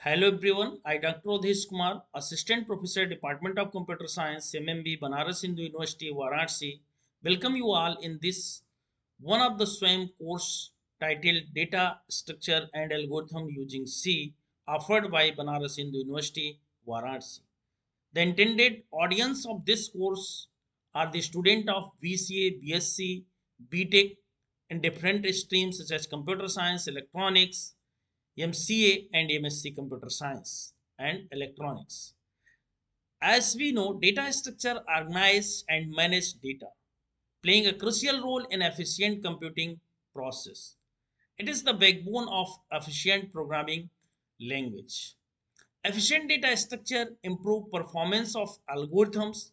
Hello everyone, I Dr. Odhesh Kumar, Assistant Professor, Department of Computer Science, MMB, Banaras Hindu University, Varanasi. Welcome you all in this one of the SWAM course titled Data Structure and Algorithm Using C, offered by Banaras Hindu University, Varanasi. The intended audience of this course are the student of BCA, BSc, BTech in different streams such as computer science, electronics, MCA and MSc Computer Science and Electronics. As we know, data structure organize and manage data, playing a crucial role in efficient computing process. It is the backbone of efficient programming language. Efficient data structure improve performance of algorithms,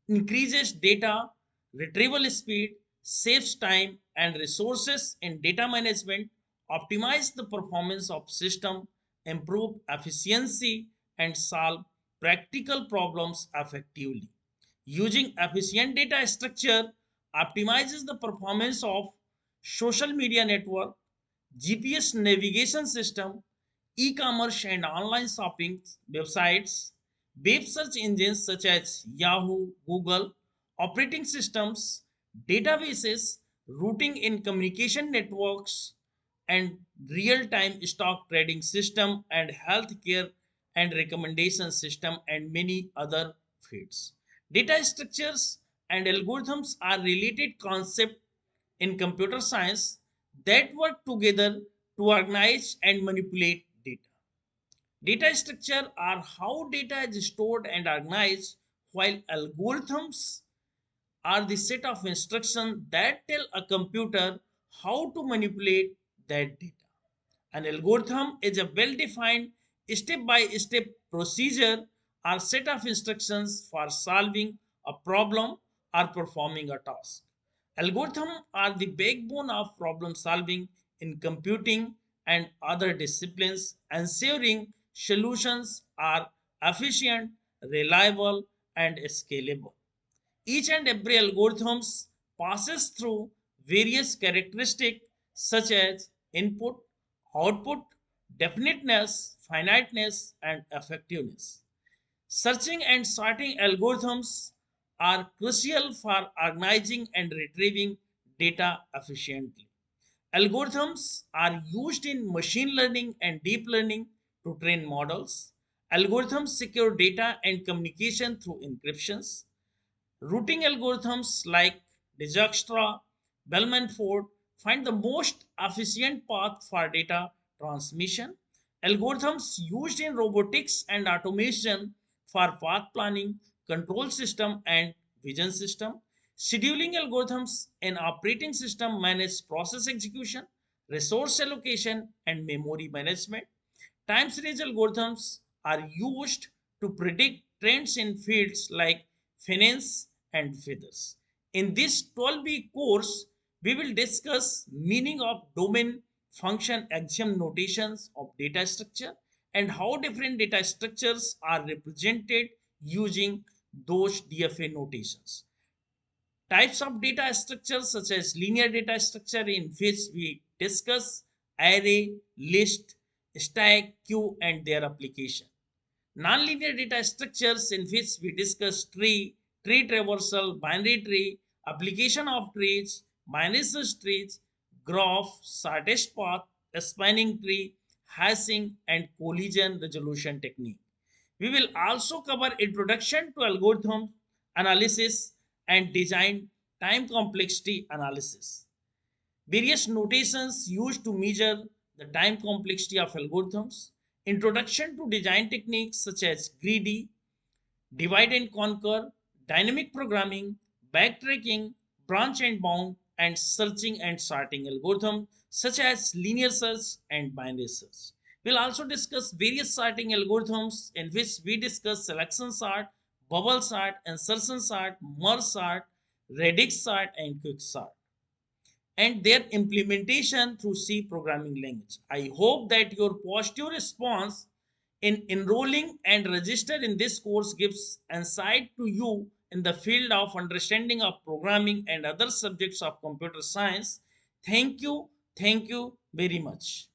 increases data retrieval speed, saves time and resources in data management, optimize the performance of system, improve efficiency and solve practical problems effectively. Using efficient data structure optimizes the performance of social media network, GPS navigation system, e-commerce and online shopping websites, web search engines such as Yahoo, Google, operating systems, databases, routing in communication networks, and real-time stock trading system and healthcare and recommendation system and many other fields. Data structures and algorithms are related concepts in computer science that work together to organize and manipulate data. Data structure are how data is stored and organized, while algorithms are the set of instructions that tell a computer how to manipulate that data. An algorithm is a well defined step by step procedure or set of instructions for solving a problem or performing a task. Algorithms are the backbone of problem solving in computing and other disciplines, ensuring solutions are efficient, reliable, and scalable. Each and every algorithms passes through various characteristics such as input, output, definiteness, finiteness, and effectiveness. Searching and sorting algorithms are crucial for organizing and retrieving data efficiently. Algorithms are used in machine learning and deep learning to train models. Algorithms secure data and communication through encryptions. Routing algorithms like Dijkstra, Bellman-Ford find the most efficient path for data transmission. Algorithms used in robotics and automation for path planning, control system, and vision system. Scheduling algorithms in operating system manage process execution, resource allocation, and memory management. Time series algorithms are used to predict trends in fields like finance and feathers. In this 12-week course, we will discuss meaning of domain function axiom notations of data structure and how different data structures are represented using those DFA notations. Types of data structures such as linear data structure in which we discuss array, list, stack, queue and their application. Nonlinear data structures in which we discuss tree, tree traversal, binary tree, application of trees, binary search trees, graph, shortest path, spanning tree, hashing, and collision resolution technique. We will also cover introduction to algorithm analysis and design time complexity analysis. Various notations used to measure the time complexity of algorithms, introduction to design techniques such as greedy, divide and conquer, dynamic programming, backtracking, branch and bound, and searching and sorting algorithms such as linear search and binary search. We'll also discuss various sorting algorithms in which we discuss selection sort, bubble sort, insertion sort, merge sort, radix sort, and quick sort and their implementation through C programming language. I hope that your positive response in enrolling and register in this course gives insight to you in the field of understanding of programming and other subjects of computer science. Thank you very much.